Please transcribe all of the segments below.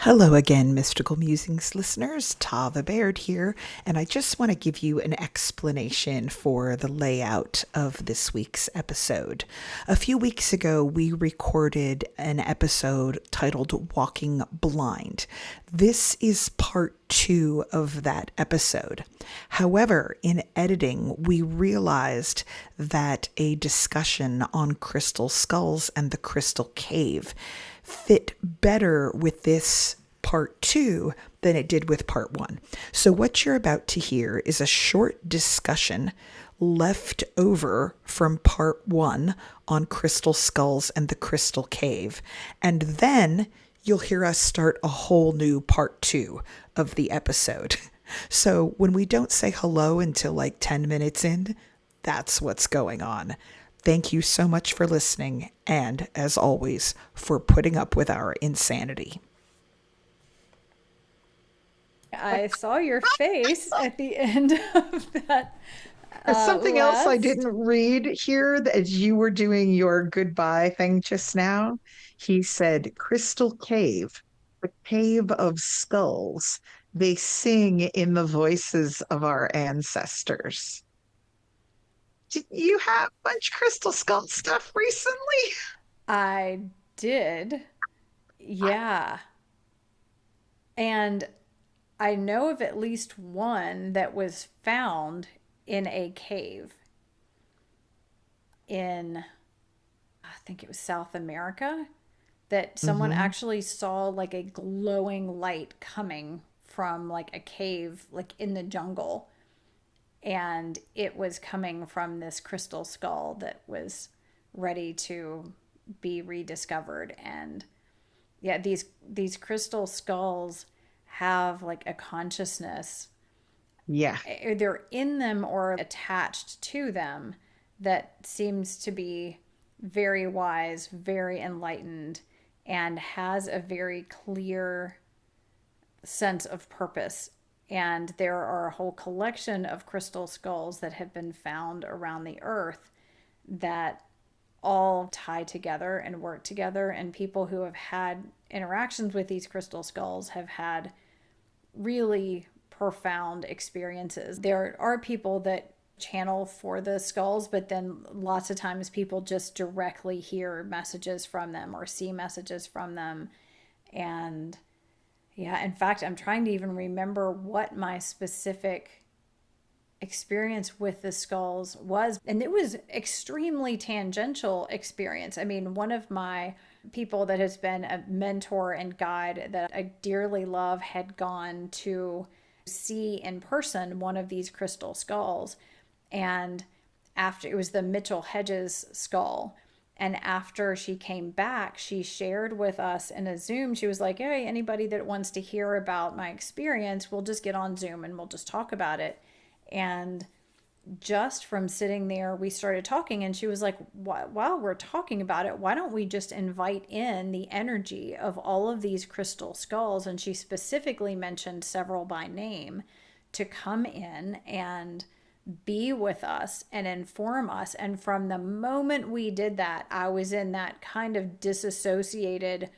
Hello again, Mystical Musings listeners. Tava Baird here, and I just want to give you an explanation for the layout of this week's episode. A few weeks ago, we recorded an episode titled Walking Blind. This is part 2 of that episode. However, in editing, we realized that a discussion on crystal skulls and the crystal cave fit better with this part 2 than it did with part 1. So what you're about to hear is a short discussion left over from part 1 on crystal skulls and the crystal cave. And then you'll hear us start a whole new part 2 of the episode. So when we don't say hello until like 10 minutes in, that's what's going on. Thank you so much for listening, and as always, for putting up with our insanity. I saw your face at the end of that. There's something else I last. didn't read here as you were doing your goodbye thing just now. He said, Crystal Cave, the cave of skulls. They sing in the voices of our ancestors. Did you have much crystal skull stuff recently? I did. Yeah. And I know of at least one that was found in a cave in, I think it was South America, that someone Mm-hmm. actually saw like a glowing light coming from like a cave, like in the jungle. And it was coming from this crystal skull that was ready to be rediscovered. And yeah, these crystal skulls have like a consciousness. Yeah. They're in them or attached to them that seems to be very wise, very enlightened, and has a very clear sense of purpose. And there are a whole collection of crystal skulls that have been found around the earth that all tie together and work together. And people who have had interactions with these crystal skulls have had really profound experiences. There are people that channel for the skulls, but then lots of times people just directly hear messages from them or see messages from them. And yeah, in fact, I'm trying to even remember what my specific experience with the skulls was. And it was extremely tangential experience. I mean, one of my people that has been a mentor and guide that I dearly love had gone to see in person one of these crystal skulls. And after it was the Mitchell Hedges skull. And after she came back, she shared with us in a Zoom. She was like, hey, anybody that wants to hear about my experience, we'll just get on Zoom and we'll just talk about it. And just from sitting there, we started talking, and she was like, while we're talking about it, why don't we just invite in the energy of all of these crystal skulls? And she specifically mentioned several by name to come in and be with us and inform us. And from the moment we did that, I was in that kind of disassociated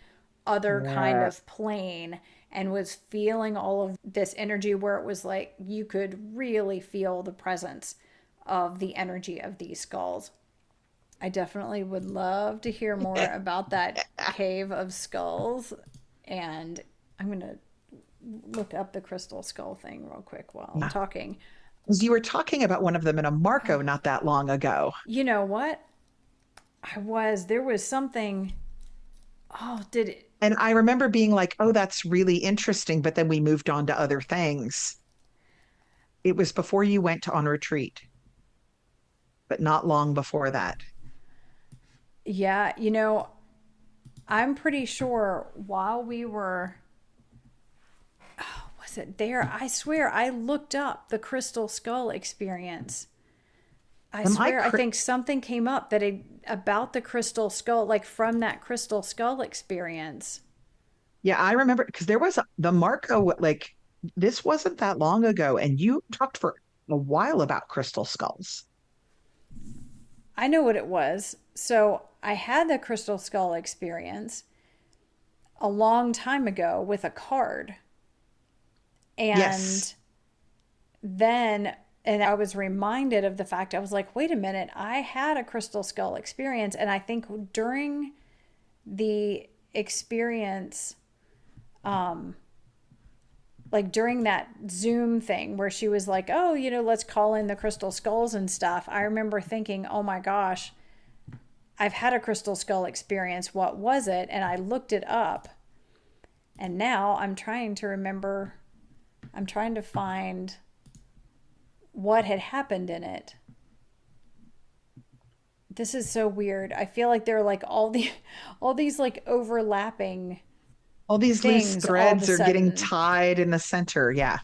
other kind Yes. of plane and was feeling all of this energy where it was like you could really feel the presence of the energy of these skulls. I definitely would love to hear more about that cave of skulls. And I'm going to look up the crystal skull thing real quick while I'm talking. You were talking about one of them in a Marco not that long ago. You know what? There was something. Oh, did it? And I remember being like, oh, that's really interesting. But then we moved on to other things. It was before you went on retreat, but not long before that. Yeah, I'm pretty sure while we were, was it there? I swear I looked up the crystal skull experience. I Am I swear, I cra- think something came up about the crystal skull, like from that crystal skull experience. Yeah, I remember because there was the Marco, like this wasn't that long ago, and you talked for a while about crystal skulls. I know what it was. So I had the crystal skull experience. a long time ago with a card. Yes. And then, and I was reminded of the fact, I was like, wait a minute, I had a crystal skull experience. And I think during the experience, like during that Zoom thing where she was like, oh, let's call in the crystal skulls and stuff, I remember thinking, oh my gosh, I've had a crystal skull experience. What was it? And I looked it up. And now I'm trying to remember, I'm trying to find what had happened in it. This is so weird. I feel like there are like all these like overlapping All these loose things all of a threads are getting sudden. tied in the center. Yeah.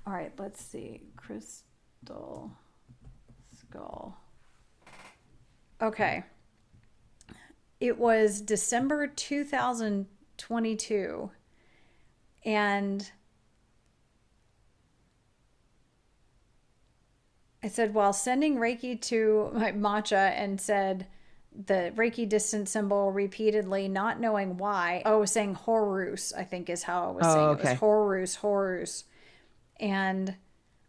All right, let's see. Crystal skull. Okay. It was December 2022, and I said, while sending Reiki to my matcha, and said the Reiki distance symbol repeatedly, not knowing why. Oh, I was saying Horus, I think is how I was Oh, saying it. It was okay. Horus, Horus. And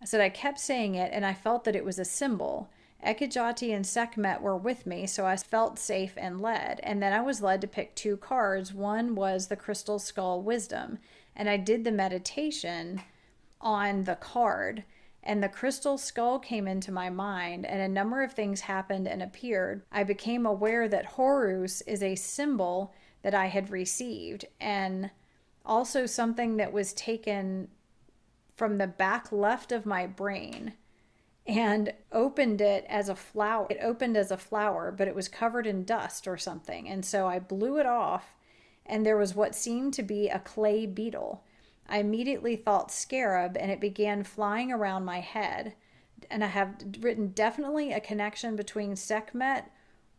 I said, I kept saying it, and I felt that it was a symbol. Ekajati and Sekhmet were with me, so I felt safe and led. And then I was led to pick two cards. One was the Crystal Skull Wisdom, and I did the meditation on the card, and the crystal skull came into my mind, and a number of things happened and appeared. I became aware that Horus is a symbol that I had received, and also something that was taken from the back left of my brain and opened it as a flower. It opened as a flower, but it was covered in dust or something. And so I blew it off, and there was what seemed to be a clay beetle. I immediately thought scarab, and it began flying around my head. And I have written definitely a connection between Sekhmet,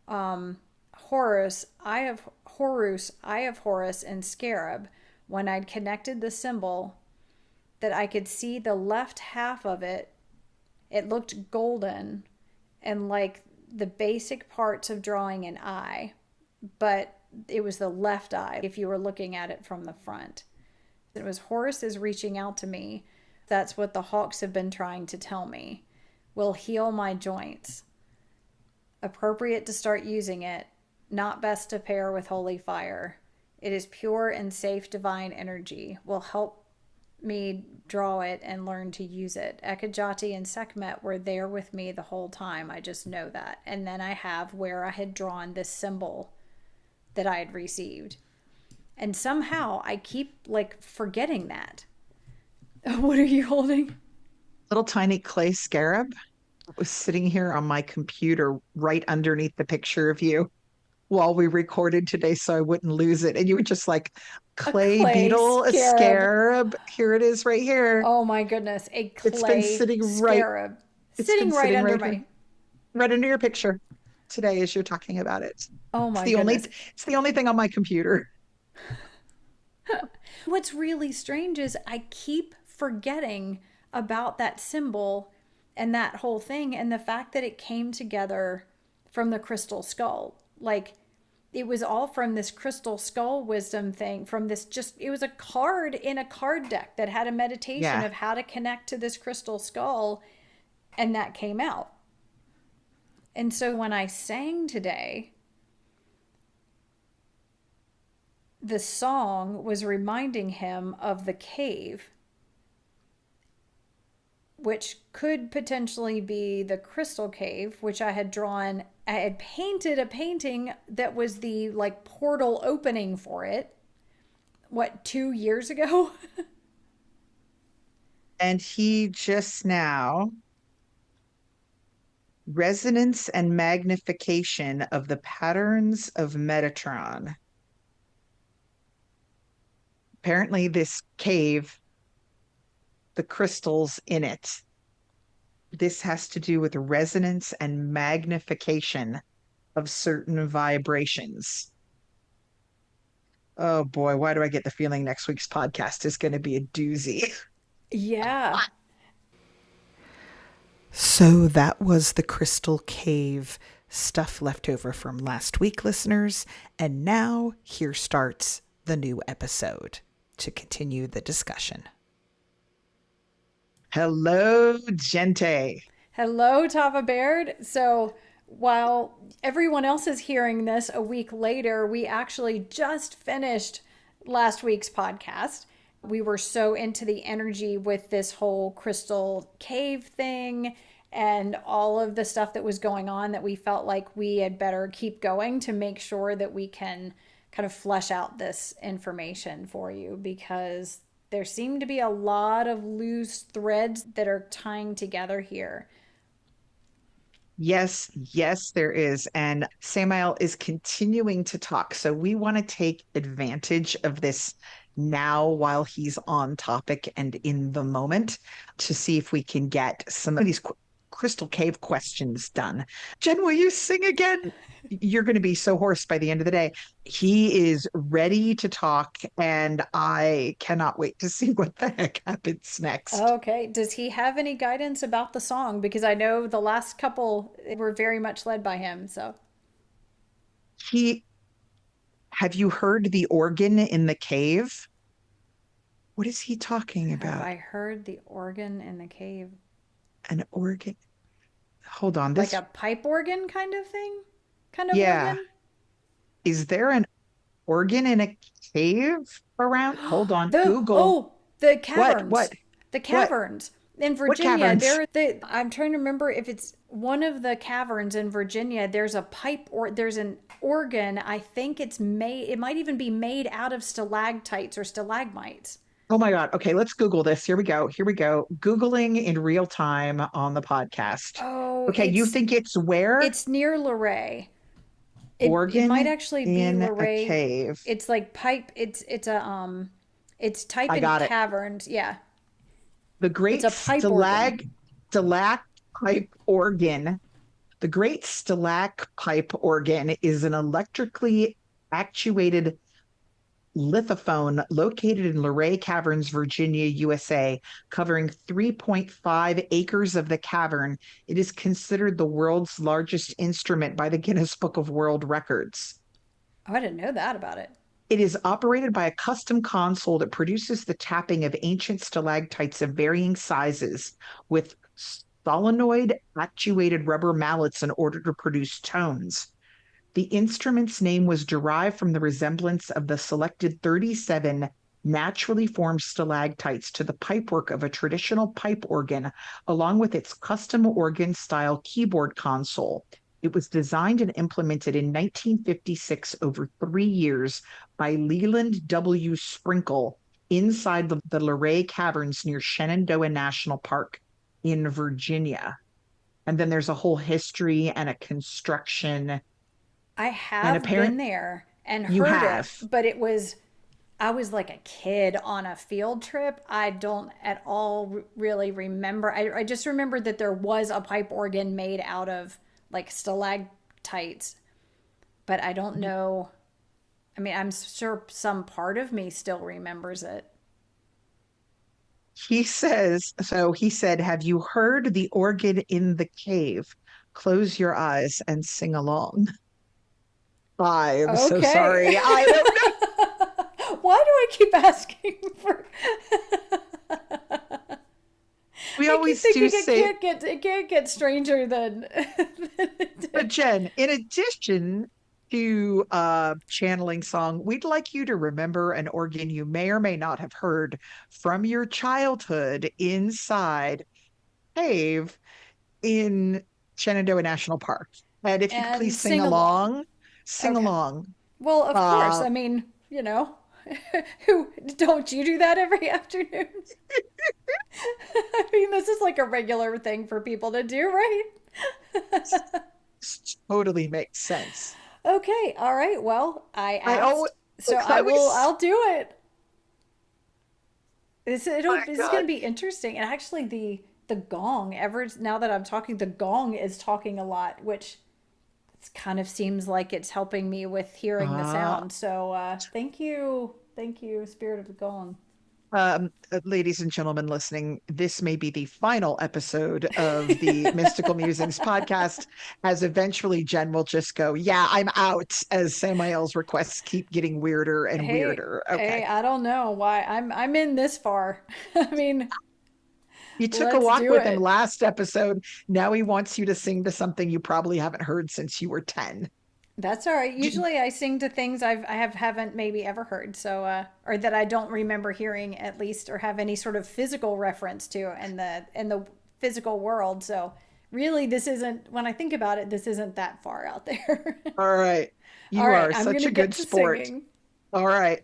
Horus, Eye of Horus, Eye of Horus, and scarab. When I'd connected the symbol, that I could see the left half of it. It looked golden and like the basic parts of drawing an eye, but it was the left eye if you were looking at it from the front. It was Horus is reaching out to me. That's what the hawks have been trying to tell me. Will heal my joints. Appropriate to start using it. Not best to pair with holy fire. It is pure and safe divine energy. Will help me draw it and learn to use it. Ekajati and Sekhmet were there with me the whole time. I just know that. And then I have where I had drawn this symbol that I had received. And somehow I keep like forgetting that. What are you holding? Little tiny clay scarab was sitting here on my computer right underneath the picture of you while we recorded today so I wouldn't lose it. And you were just like, A clay clay beetle, a scarab. scarab. Here it is right here. Oh my goodness. A It's been clay sitting right, scarab. it's been Sitting right sitting under right here, my. right under your picture today as you're talking about it. Oh It's my the only goodness. it's the only thing on my computer. What's really strange is I keep forgetting about that symbol and that whole thing, and the fact that it came together from the crystal skull. Like, it was all from this crystal skull wisdom thing, from this just, it was a card in a card deck that had a meditation Yeah. of how to connect to this crystal skull, and that came out. And so when I sang today, the song was reminding him of the cave, which could potentially be the crystal cave, which I had drawn. I had painted a painting that was the like portal opening for it. What, 2 years ago? And he just now, resonance and magnification of the patterns of Metatron. Apparently, this cave, the crystals in it, this has to do with resonance and magnification of certain vibrations. Oh boy, why do I get the feeling next week's podcast is going to be a doozy? Yeah. So that was the Crystal Cave stuff left over from last week, listeners. And now here starts the new episode to continue the discussion. Hello, gente. Hello, Tava Baird. So while everyone else is hearing this a week later, we actually just finished last week's podcast. We were so into the energy with this whole crystal cave thing and all of the stuff that was going on that we felt like we had better keep going to make sure that we can kind of flesh out this information for you, because there seem to be a lot of loose threads that are tying together here. Yes, there is. And Samael is continuing to talk. So we want to take advantage of this now while he's on topic and in the moment to see if we can get some of these crystal cave questions done. Jenn, will you sing again? You're going to be so hoarse by the end of the day. He is ready to talk, and I cannot wait to see what the heck happens next. Okay. Does he have any guidance about the song? Because I know the last couple were very much led by him. So, He, have you heard the organ in the cave? What is he talking have about? I heard the organ in the cave? An organ? Hold on. Like This, a pipe organ kind of thing? Kind of yeah. organ? Is there an organ in a cave around? Hold on. Google. The What? caverns. The What? caverns. In What Virginia, caverns? I'm trying to remember if it's one of the caverns in Virginia. There's a pipe, or there's an organ. I think it might even be made out of stalactites or stalagmites. Oh my God. Okay, let's Google this. Here we go. Here we go. Googling in real time on the podcast. Oh, Okay, you think it's where? it's near Luray. It might Organ actually be in a Luray. cave. It's like pipe. It's type I in got it. caverns. Yeah, The it's great a pipe organ. stalacpipe organ. The great stalacpipe organ is an electrically actuated lithophone located in Luray Caverns, Virginia, USA, covering 3.5 acres of the cavern. It is considered the world's largest instrument by the Guinness Book of World Records. Oh, I didn't know that about it. It is operated by a custom console that produces the tapping of ancient stalactites of varying sizes with solenoid actuated rubber mallets in order to produce tones. The instrument's name was derived from the resemblance of the selected 37 naturally formed stalactites to the pipework of a traditional pipe organ, along with its custom organ-style keyboard console. It was designed and implemented in 1956 over 3 years by Leland W. Sprinkle inside the Luray Caverns near Shenandoah National Park in Virginia. And then there's a whole history and a construction. I And have been apparent there and you heard it, have. but I was like a kid on a field trip. I don't at all really remember. I just remembered that there was a pipe organ made out of like stalactites, but I don't know. I mean, I'm sure some part of me still remembers it. He says, so he said, have you heard the organ in the cave? Close your eyes and sing along. I'm so Okay. sorry. I don't know. Why do I keep asking for? We I keep always do thinking say, it can't get stranger than, than it but did. Jenn, in addition to channeling song, we'd like you to remember an organ you may or may not have heard from your childhood inside cave in Shenandoah National Park. And if you could And please sing sing along. along, sing Okay. along. Well, of course. Uh, I mean, who don't you do that every afternoon? I mean, this is like a regular thing for people to do, right? totally makes sense. Okay, all right. Well, I I always, asked, so I I will. always, I'll do it. my This is going God. to be interesting. And actually, the gong. Ever now that I'm talking, the gong is talking a lot, which kind of seems like it's helping me with hearing the Uh, sound. So thank you, Spirit of the Gong. Ladies and gentlemen listening, this may be the final episode of the Mystical Musings podcast, as eventually Jenn will just go, "Yeah, I'm out," as Samael's requests keep getting weirder and Hey, weirder. hey, Okay. I don't know why I'm in this far. I mean, You took a let's walk do with him it. last episode. Now he wants you to sing to something you probably haven't heard since you were 10. That's all right. Usually I sing to things haven't maybe ever heard, so or that I don't remember hearing at least or have any sort of physical reference to in the physical world. So really this isn't when I think about it, this isn't that far out there. All right. All You right, are I'm such gonna a get good to sport. singing. All right.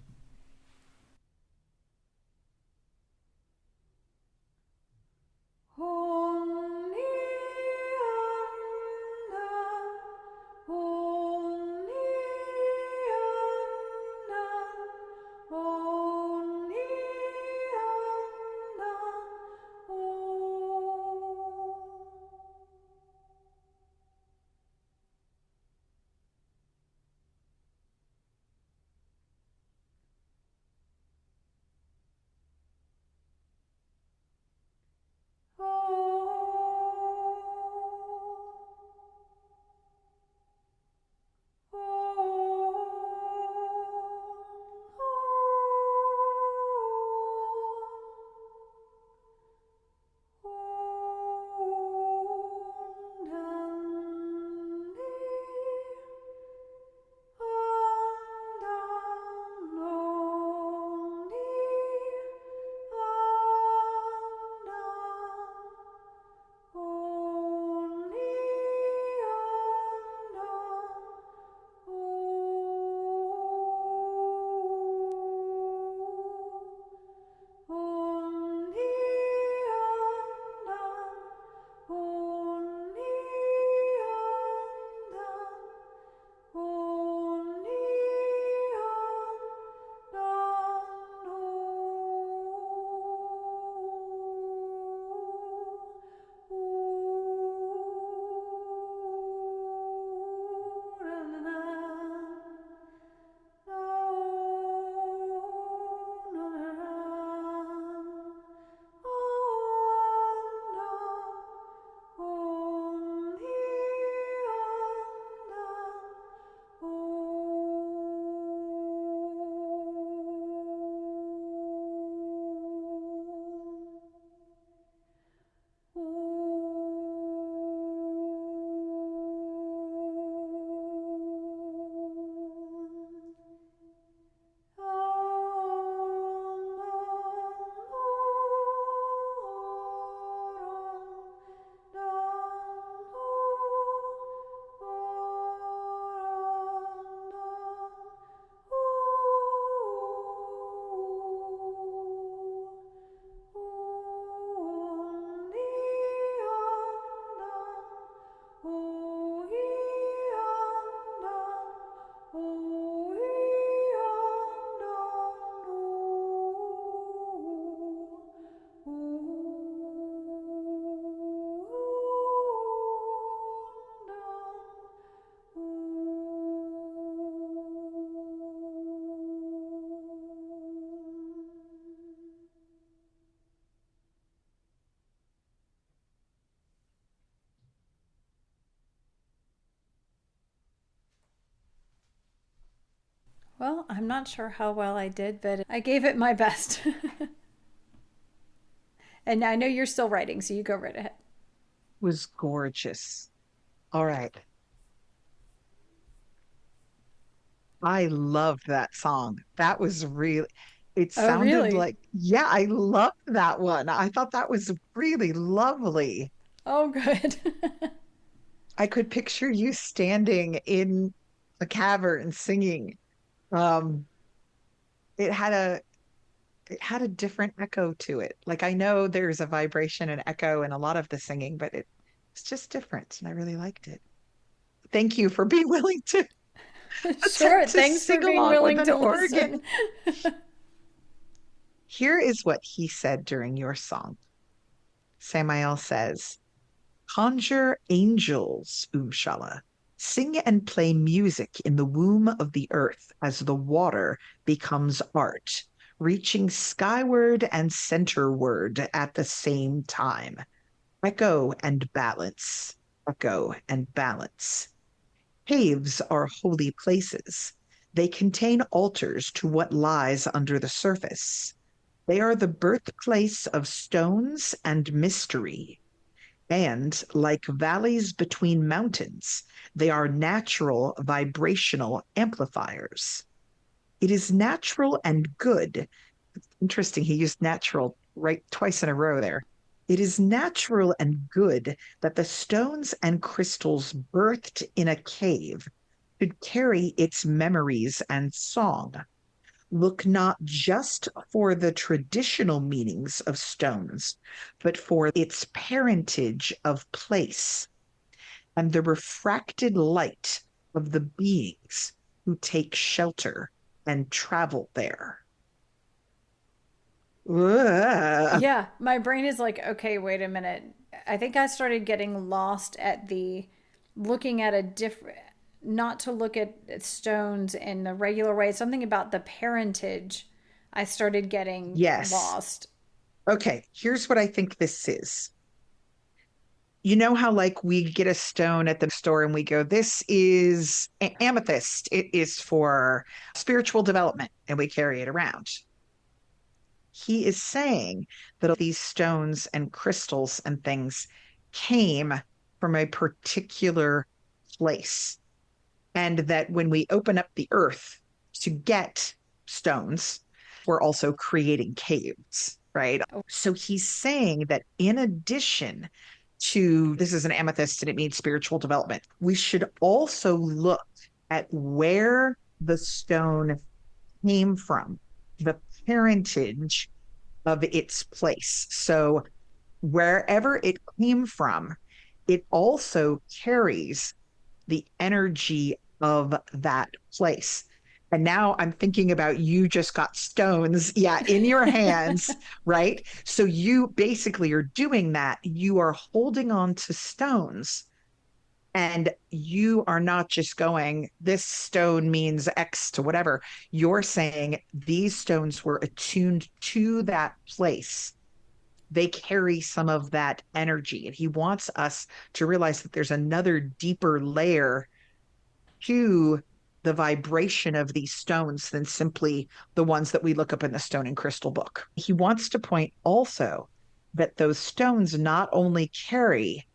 Well, I'm not sure how well I did, but I gave it my best. And I know you're still writing, so you go right ahead. Was gorgeous. All right. I loved that song. That was really, it Oh, sounded really? like, yeah, I loved that one. I thought that was really lovely. Oh, good. I could picture you standing in a cavern singing. Um, it had a it had a different echo to it. Like I know there's a vibration and echo in a lot of the singing, but it's just different, and I really liked it. Thank you for being willing to Sure. attempt to Thanks for sing being along with willing an to organ. listen. Here is what he said during your song. Samael says, "Conjure angels, Umshala. Sing and play music in the womb of the earth as the water becomes art. reaching skyward and centerward at the same time. Echo and balance, echo and balance. Caves are holy places. They contain altars to what lies under the surface. They are the birthplace of stones and mystery. And like valleys between mountains, they are natural vibrational amplifiers. It is natural and good. Interesting, he used natural right twice in a row there. It is natural and good that the stones and crystals birthed in a cave should carry its memories and song. Look not just for the traditional meanings of stones, but for its parentage of place and the refracted light of the beings who take shelter and travel there. Ugh. Yeah, my brain is like, okay, wait a minute. I think I started getting lost at the looking at a different, not to look at stones in the regular way, something about the parentage. I started getting Yes. lost. Okay, here's what I think this is. You know how, like, we get a stone at the store and we go, this is amethyst. It is for spiritual development, and we carry it around. He is saying that these stones and crystals and things came from a particular place, and that when we open up the earth to get stones, we're also creating caves, right? So he's saying that in addition to this is an amethyst and it means spiritual development, we should also look at where the stone came from, the parentage of its place. So wherever it came from, it also carries the energy of that place. And now I'm thinking about you just got stones, yeah, in your hands, right? So you basically are doing that. You are holding on to stones and you are not just going, this stone means X to whatever. You're saying these stones were attuned to that place. They carry some of that energy. And he wants us to realize that there's another deeper layer to the vibration of these stones than simply the ones that we look up in the stone and crystal book. He wants to point also that those stones not only carry,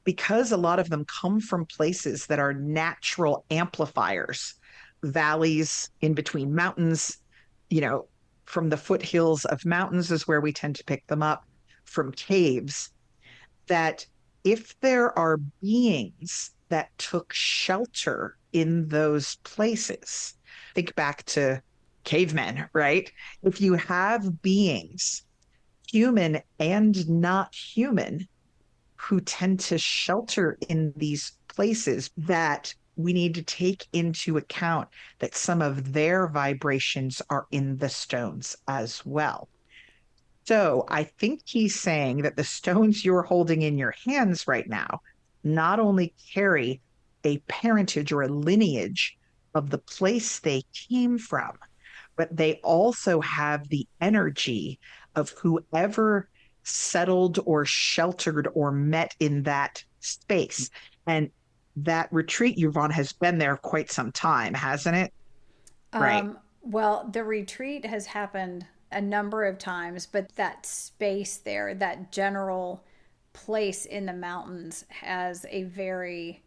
because a lot of them come from places that are natural amplifiers, valleys in between mountains, you know, from the foothills of mountains is where we tend to pick them up, from caves, that if there are beings that took shelter in those places, think back to cavemen, right? If you have beings, human and not human, who tend to shelter in these places, that we need to take into account that some of their vibrations are in the stones as well. So I think he's saying that the stones you're holding in your hands right now not only carry a parentage or a lineage of the place they came from, but they also have the energy of whoever settled or sheltered or met in that space. And that retreat, Yvonne, has been there quite some time, hasn't it? Right. Well, the retreat has happened a number of times, but that space there, that general place in the mountains, has a very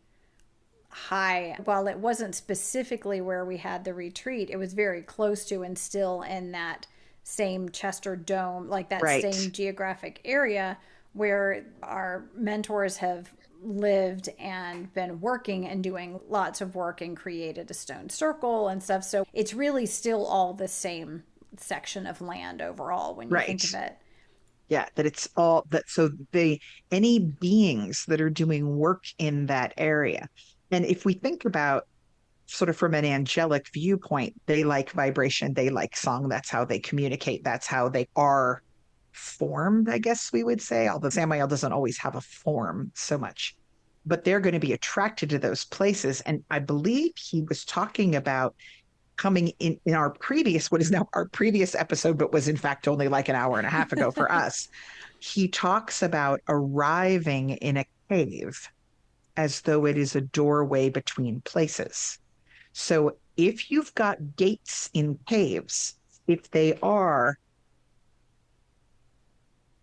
high, while it wasn't specifically where we had the retreat, it was very close to and still in that same Chester Dome, like that Right. same geographic area where our mentors have lived and been working and doing lots of work and created a stone circle and stuff. So it's really still all the same section of land overall when you think of Right. it. Yeah, that it's all that. So they, any beings that are doing work in that area. And if we think about sort of from an angelic viewpoint, they like vibration, they like song. That's how they communicate. That's how they are formed, I guess we would say. Although Samael doesn't always have a form so much, but they're going to be attracted to those places. And I believe he was talking about coming in our previous, what is now our previous episode, but was in fact only like an hour and a half ago for us, he talks about arriving in a cave as though it is a doorway between places. So if you've got gates in caves, if they are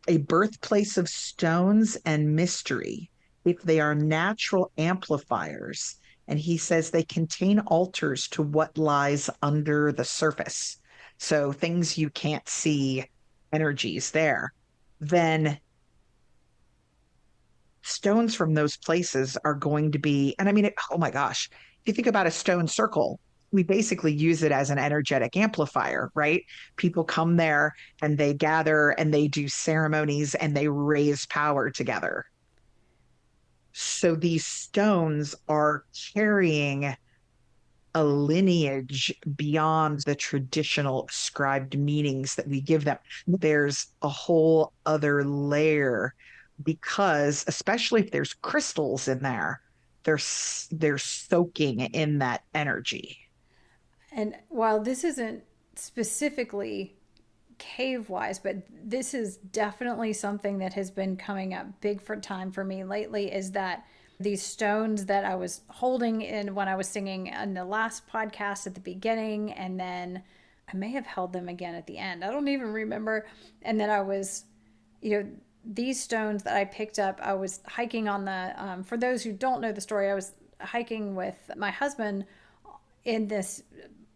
a birthplace of stones and mystery, if they are natural amplifiers, and he says they contain altars to what lies under the surface, so things you can't see, energies there, then stones from those places are going to be, and I mean, oh my gosh, if you think about a stone circle, we basically use it as an energetic amplifier, right? People come there and they gather and they do ceremonies and they raise power together. So these stones are carrying a lineage beyond the traditional ascribed meanings that we give them. There's a whole other layer because, especially if there's crystals in there, they're soaking in that energy. And while this isn't specifically cave wise, but this is definitely something that has been coming up big for time for me lately, is that these stones that I was holding in when I was singing in the last podcast at the beginning, and then I may have held them again at the end. I don't even remember. And then I was, these stones that I picked up, I was hiking on the, for those who don't know the story, I was hiking with my husband in this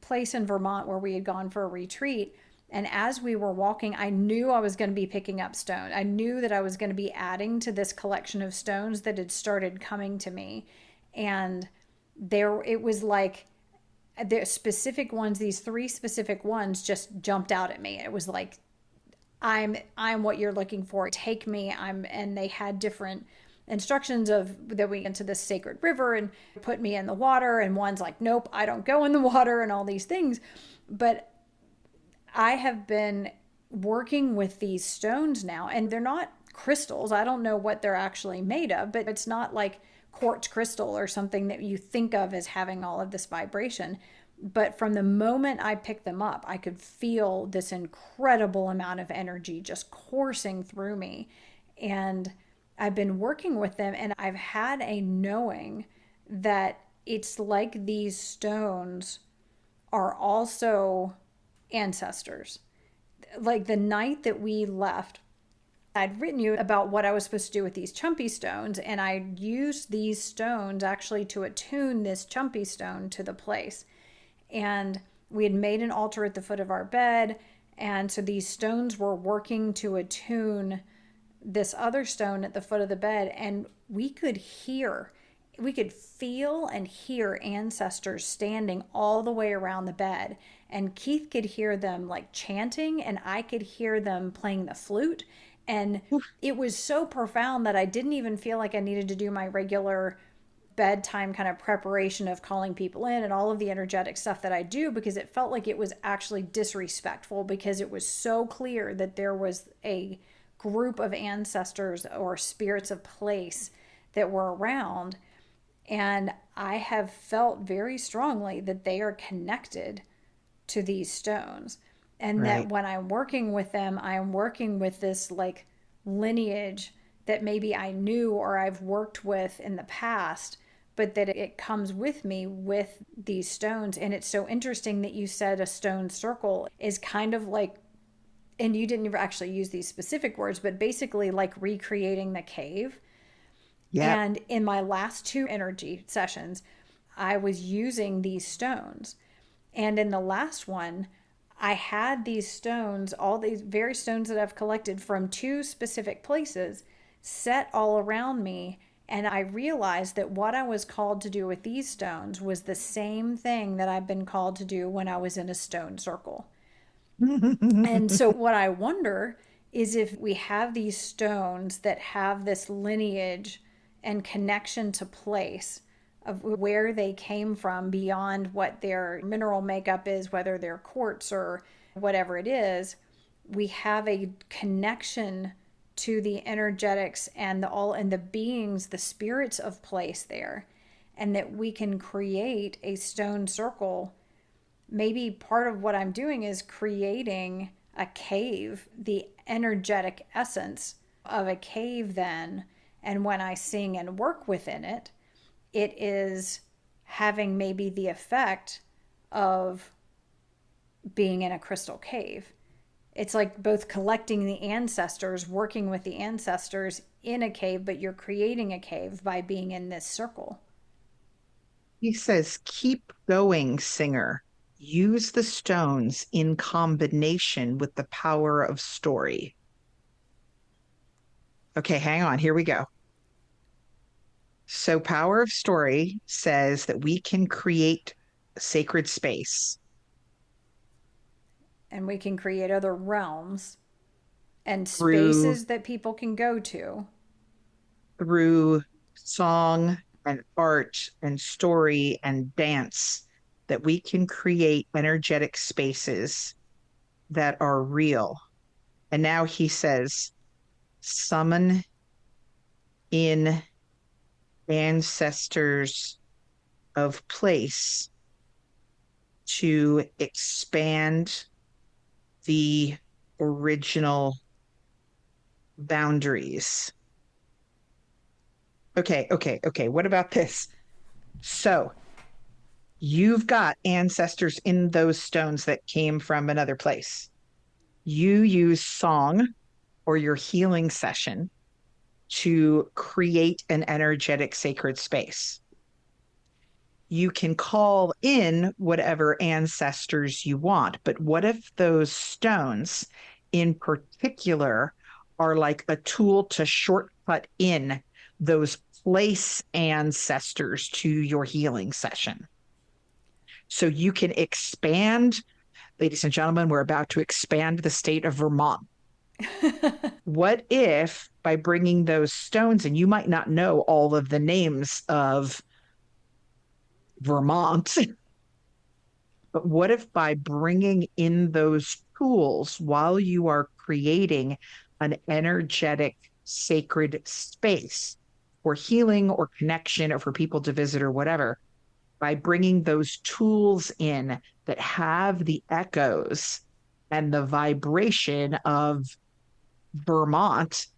place in Vermont where we had gone for a retreat. And as we were walking, I knew I was going to be picking up stone. I knew that I was going to be adding to this collection of stones that had started coming to me. And it was like the specific ones, these 3 specific ones just jumped out at me. It was like, I'm what you're looking for. Take me. And they had different instructions of that we into this sacred river and put me in the water. And one's like, nope, I don't go in the water, and all these things. But I have been working with these stones now, and they're not crystals. I don't know what they're actually made of, but it's not like quartz crystal or something that you think of as having all of this vibration. But from the moment I picked them up, I could feel this incredible amount of energy just coursing through me. And I've been working with them, and I've had a knowing that it's like these stones are also ancestors. Like the night that we left, I'd written you about what I was supposed to do with these chumpy stones, and I used these stones actually to attune this chumpy stone to the place. And we had made an altar at the foot of our bed, and so these stones were working to attune this other stone at the foot of the bed, and we could feel and hear ancestors standing all the way around the bed. And Keith could hear them like chanting, and I could hear them playing the flute. And it was so profound that I didn't even feel like I needed to do my regular bedtime kind of preparation of calling people in and all of the energetic stuff that I do, because it felt like it was actually disrespectful, because it was so clear that there was a group of ancestors or spirits of place that were around. And I have felt very strongly that they are connected to these stones. And Right. that when I'm working with them, I'm working with this like lineage that maybe I knew or I've worked with in the past, but that it comes with me with these stones. And it's so interesting that you said a stone circle is kind of like, and you didn't actually use these specific words, but basically like recreating the cave. Yeah. And in my last 2 energy sessions, I was using these stones. And in the last one, I had these stones, all these very stones that I've collected from 2 specific places, set all around me. And I realized that what I was called to do with these stones was the same thing that I've been called to do when I was in a stone circle. And so what I wonder is if we have these stones that have this lineage and connection to place of where they came from beyond what their mineral makeup is, whether they're quartz or whatever it is, we have a connection to the energetics and the beings, the spirits of place there, and that we can create a stone circle maybe part of what I'm doing is creating a cave, the energetic essence of a cave, then. And when I sing and work within it, it is having maybe the effect of being in a crystal cave. It's like both collecting the ancestors, working with the ancestors in a cave, but you're creating a cave by being in this circle. He says, keep going, singer. Use the stones in combination with the power of story. Okay, hang on. Here we go. So, power of story says that we can create sacred space And we can create other realms and through spaces that people can go to. through song and art and story and dance, that we can create energetic spaces that are real. And now he says, summon in ancestors of place to expand the original boundaries. Okay. What about this? So you've got ancestors in those stones that came from another place. You use song or your healing session to create an energetic sacred space. You can call in whatever ancestors you want, but what if those stones in particular are like a tool to shortcut in those place ancestors to your healing session? So you can expand, ladies and gentlemen, we're about to expand the state of Vermont. What if by bringing those stones, and you might not know all of the names of Vermont, but what if by bringing in those tools while you are creating an energetic, sacred space for healing or connection or for people to visit or whatever, by bringing those tools in that have the echoes and the vibration of Vermont,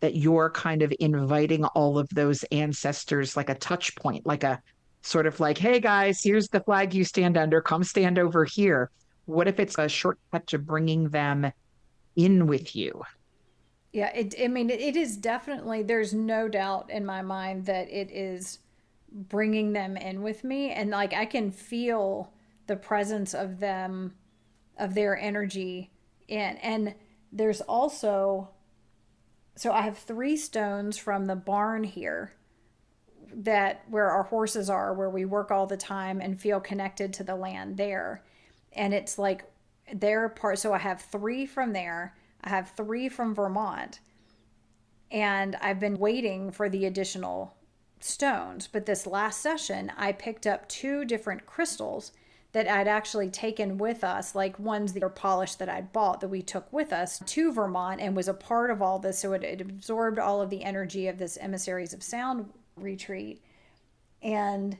that you're kind of inviting all of those ancestors like a touch point, like a sort of like, hey guys, here's the flag you stand under, come stand over here. What if it's a shortcut to bringing them in with you? Yeah, I mean, it is definitely, there's no doubt in my mind that it is bringing them in with me. And like, I can feel the presence of them, of their energy in. And there's also, so I have 3 stones from the barn here, that where our horses are, where we work all the time and feel connected to the land there. And it's like their part. So I have 3 from there. I have 3 from Vermont. And I've been waiting for the additional stones. But this last session, I picked up 2 different crystals that I'd actually taken with us, like ones that are polished that I'd bought that we took with us to Vermont and was a part of all this. So it absorbed all of the energy of this Emissaries of Sound retreat. And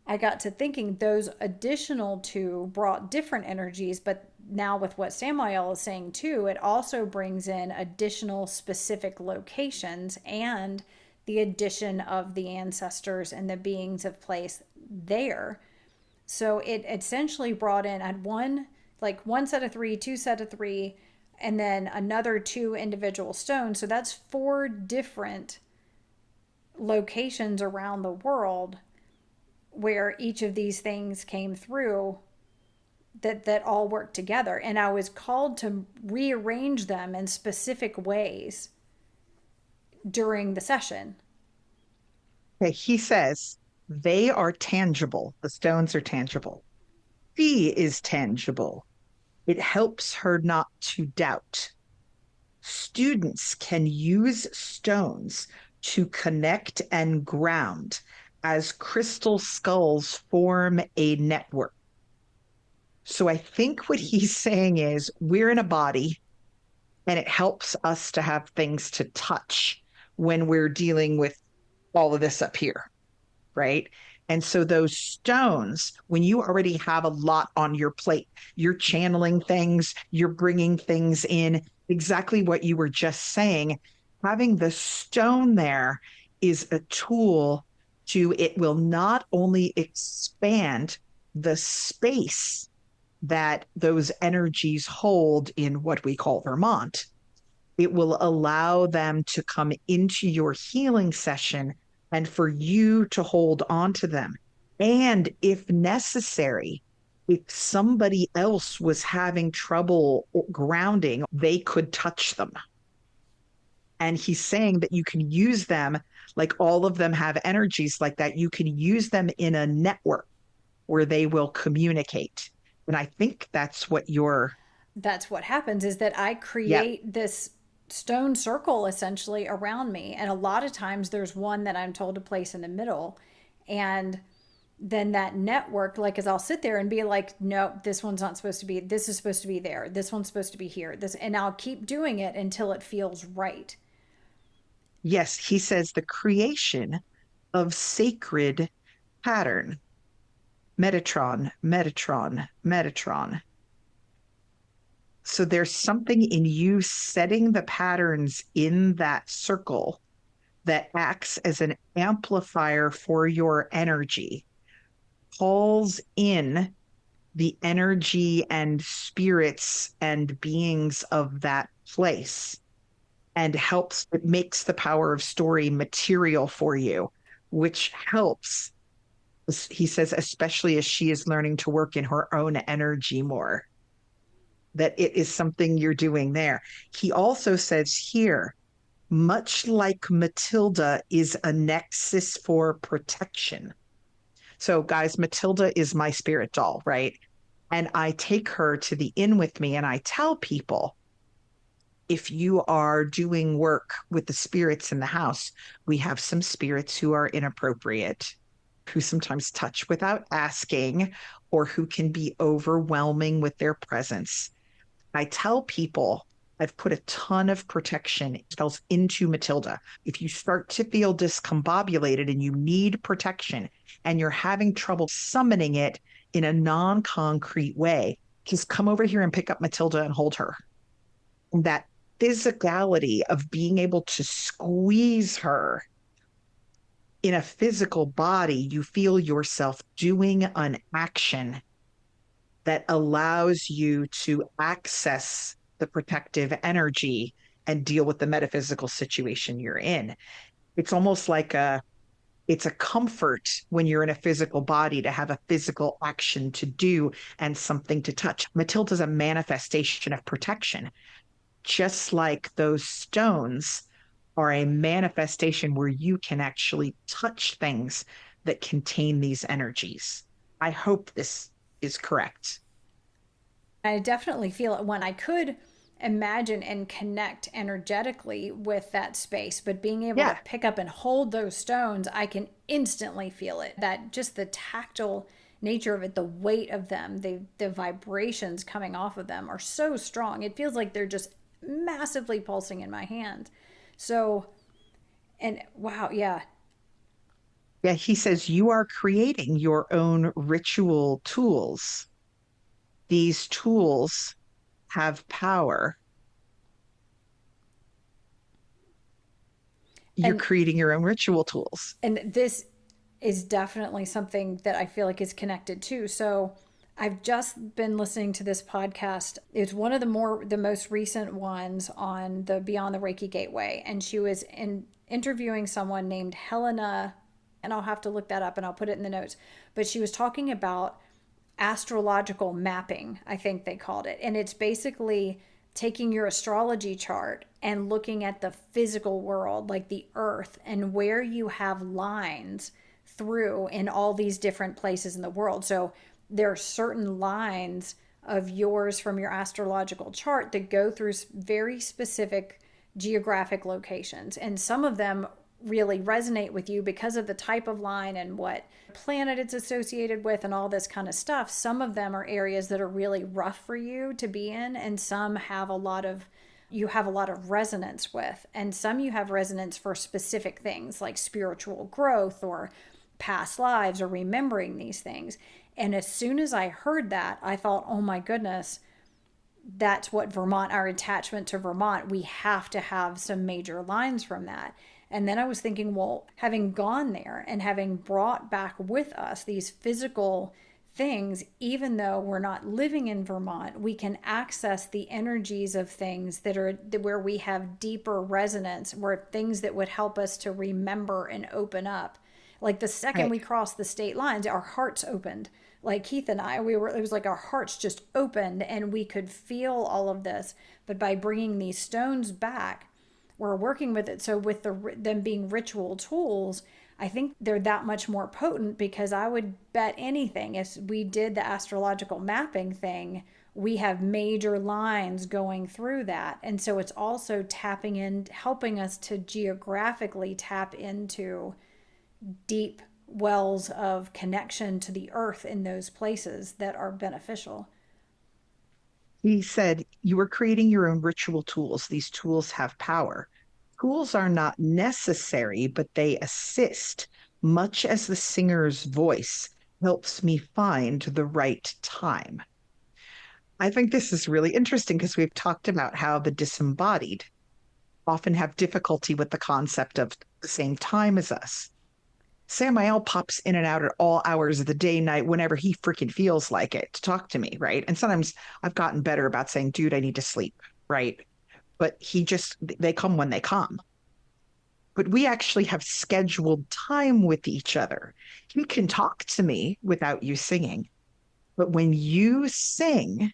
I got to thinking those additional 2 brought different energies, but now with what Samael is saying too, it also brings in additional specific locations and the addition of the ancestors and the beings of place there. So it essentially brought in, I had one set of 3, 2 set of 3, and then another 2 individual stones. So that's 4 different locations around the world where each of these things came through, that all worked together. And I was called to rearrange them in specific ways during the session. Okay, he says they are tangible. The stones are tangible. She is tangible. It helps her not to doubt. Students can use stones to connect and ground as crystal skulls form a network. So I think what he's saying is we're in a body and it helps us to have things to touch when we're dealing with all of this up here, right? And so those stones, when you already have a lot on your plate, you're channeling things, you're bringing things in, exactly what you were just saying. Having the stone there is a tool to, it will not only expand the space that those energies hold in what we call Vermont, it will allow them to come into your healing session and for you to hold on to them. And if necessary, if somebody else was having trouble grounding, they could touch them. And he's saying that you can use them, like all of them have energies like that. You can use them in a network where they will communicate. And I think that's what you're, That's what happens, is that I yeah, create this stone circle essentially around me. And a lot of times there's one that I'm told to place in the middle. And then that network, like, as I'll sit there and be like, nope, this one's not supposed to be, this is supposed to be there. This one's supposed to be here. This, and I'll keep doing it until it feels right. yes, he says the creation of sacred pattern. Metatron, Metatron, Metatron. So there's something in you setting the patterns in that circle that acts as an amplifier for your energy, calls in the energy and spirits and beings of that place and helps, it makes the power of story material for you, which helps. He says, especially as she is learning to work in her own energy more, that it is something you're doing there. He also says here, much like Matilda is a nexus for protection. So, guys, Matilda is my spirit doll, right? And I take her to the inn with me and I tell people, if you are doing work with the spirits in the house, we have some spirits who are inappropriate, who sometimes touch without asking, or who can be overwhelming with their presence. I tell people I've put a ton of protection spells into Matilda. If you start to feel discombobulated and you need protection and you're having trouble summoning it in a non concrete way, just come over here and pick up Matilda and hold her. That physicality of being able to squeeze her in a physical body, you feel yourself doing an action that allows you to access the protective energy and deal with the metaphysical situation you're in. It's almost like it's a comfort when you're in a physical body to have a physical action to do and something to touch. Matilda's a manifestation of protection, just like those stones are a manifestation where you can actually touch things that contain these energies. I hope this is correct. I definitely feel it when I could imagine and connect energetically with that space, but being able to Yeah. pick up and hold those stones, I can instantly feel it. That just the tactile nature of it, the weight of them, the vibrations coming off of them are so strong. It feels like they're just massively pulsing in my hand. So, and wow, yeah. Yeah, he says you are creating your own ritual tools. These tools have power. You're And creating your own ritual tools. this is definitely something that I feel like is connected too. So I've just been listening to this podcast. It's one of the most recent ones on the Beyond the Reiki Gateway, and she was interviewing someone named Helena, and I'll have to look that up and I'll put it in the notes. But she was talking about astrological mapping, I think they called it, and it's basically taking your astrology chart and looking at the physical world, like the earth, and where you have lines through in all these different places in the world. So there are certain lines of yours from your astrological chart that go through very specific geographic locations. And some of them really resonate with you because of the type of line and what planet it's associated with and all this kind of stuff. Some of them are areas that are really rough for you to be in, and some have you have a lot of resonance with, and some you have resonance for specific things like spiritual growth or past lives or remembering these things. And as soon as I heard that, I thought, oh my goodness, that's what Vermont, our attachment to Vermont, we have to have some major lines from that. And then I was thinking, well, having gone there and having brought back with us these physical things, even though we're not living in Vermont, we can access the energies of things that are where we have deeper resonance, where things that would help us to remember and open up. Like the second we crossed the state lines, our hearts opened. Like Keith and I, it was like our hearts just opened and we could feel all of this. But by bringing these stones back, we're working with it. So with them being ritual tools, I think they're that much more potent, because I would bet anything, if we did the astrological mapping thing, we have major lines going through that. And so it's also tapping in, helping us to geographically tap into deep wells of connection to the earth in those places that are beneficial. He said, you are creating your own ritual tools. These tools have power. Tools are not necessary, but they assist, much as the singer's voice helps me find the right time. I think this is really interesting because we've talked about how the disembodied often have difficulty with the concept of the same time as us. Samael pops in and out at all hours of the day, night, whenever he freaking feels like it to talk to me, right? And sometimes I've gotten better about saying, dude, I need to sleep, right? But they come when they come. But we actually have scheduled time with each other. You can talk to me without you singing. But when you sing,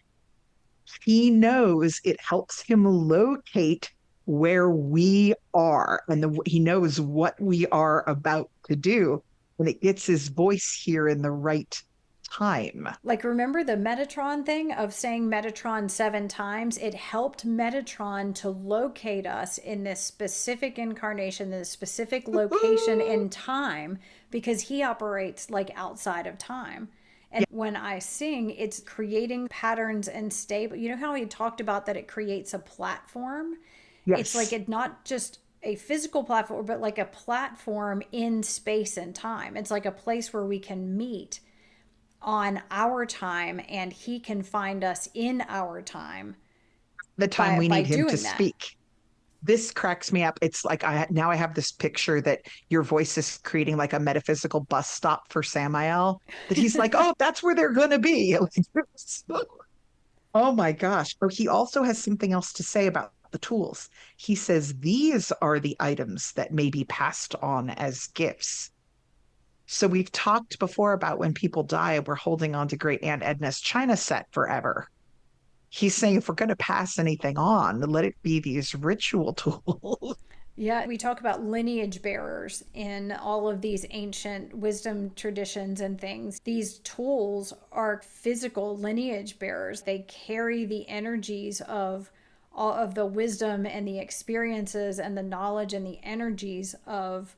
he knows it helps him locate where we are, and he knows what we are about to do, and it gets his voice here in the right time. Like, remember the Metatron thing of saying Metatron 7 times? It helped Metatron to locate us in this specific incarnation, this specific location in time, because he operates like outside of time. And when I sing, it's creating patterns and stable. You know how he talked about that it creates a platform? Yes. It's like it's not just a physical platform, but like a platform in space and time. It's like a place where we can meet on our time and he can find us in our time. The time we need him to that. speak. This cracks me up. It's like now I have this picture that your voice is creating like a metaphysical bus stop for Samael, that he's like, oh, that's where they're going to be. Oh my gosh. Oh, he also has something else to say about the tools. He says these are the items that may be passed on as gifts. So we've talked before about when people die, we're holding on to Great Aunt Edna's china set forever. He's saying if we're going to pass anything on, let it be these ritual tools. Yeah, we talk about lineage bearers in all of these ancient wisdom traditions and things. These tools are physical lineage bearers. They carry the energies of all of the wisdom and the experiences and the knowledge and the energies of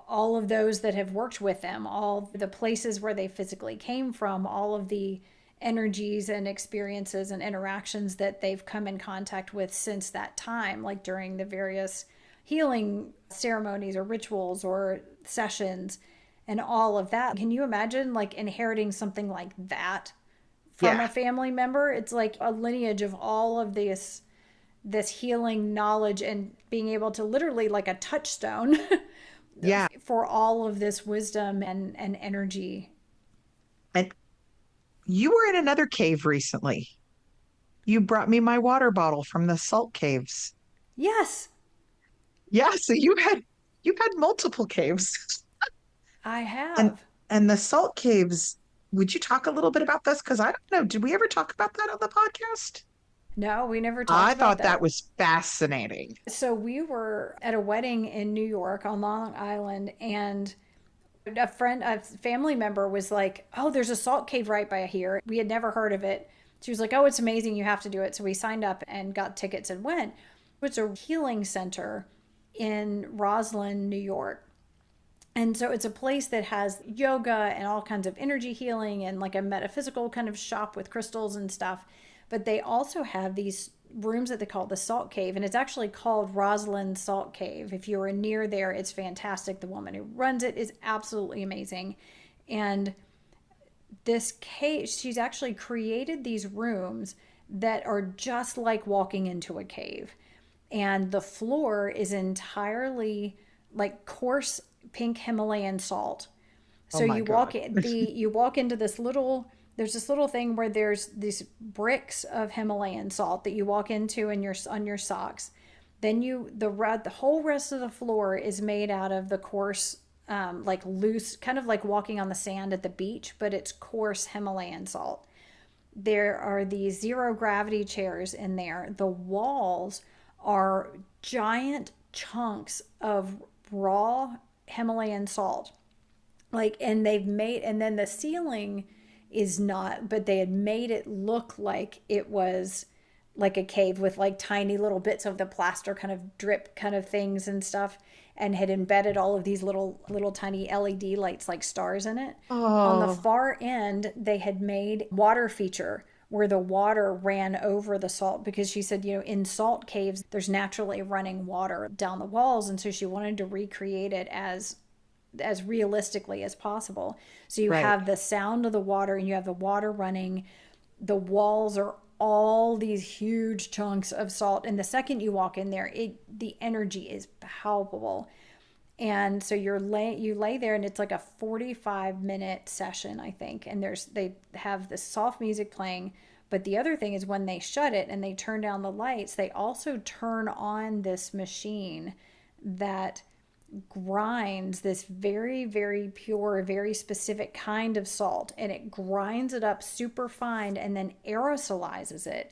all of those that have worked with them, all the places where they physically came from, all of the energies and experiences and interactions that they've come in contact with since that time, like during the various healing ceremonies or rituals or sessions and all of that. Can you imagine like inheriting something like that from a family member? It's like a lineage of all of this healing knowledge and being able to literally like a touchstone for all of this wisdom and energy. And you were in another cave recently. You brought me my water bottle from the salt caves. Yes. Yeah, so you've had multiple caves. I have. And the salt caves, would you talk a little bit about this? Because I don't know, did we ever talk about that on the podcast? No, we never talked I about thought that was fascinating. So we were at a wedding in New York on Long Island, and a family member was like, oh, there's a salt cave right by here. We had never heard of it. She was like, oh, it's amazing. You have to do it. So we signed up and got tickets and went. It's a healing center in Roslyn, New York. And so it's a place that has yoga and all kinds of energy healing and like a metaphysical kind of shop with crystals and stuff. But they also have these rooms that they call the Salt Cave, and it's actually called Rosalind's Salt Cave. If you are near there, it's fantastic. The woman who runs it is absolutely amazing. And this cave, she's actually created these rooms that are just like walking into a cave. And the floor is entirely like coarse pink Himalayan salt. Oh So my God. you walk into this little, there's this little thing where there's these bricks of Himalayan salt that you walk into in your on your socks. Then the whole rest of the floor is made out of the coarse, like loose, kind of like walking on the sand at the beach, but it's coarse Himalayan salt. There are these zero gravity chairs in there. The walls are giant chunks of raw Himalayan salt. Like, and then the ceiling is not, but they had made it look like it was like a cave with like tiny little bits of the plaster kind of drip kind of things and stuff, and had embedded all of these little tiny LED lights like stars in it. On the Oh, far end, they had made water feature where the water ran over the salt, because she said, in salt caves, there's naturally running water down the walls. And so she wanted to recreate it as realistically as possible. So you right. have the sound of the water and you have the water running. The walls are all these huge chunks of salt. And the second you walk in there, the energy is palpable. And so you lay there, and it's like a 45-minute session, I think. And they have this soft music playing. But the other thing is, when they shut it and they turn down the lights, they also turn on this machine that grinds this very, very pure, very specific kind of salt. And it grinds it up super fine and then aerosolizes it.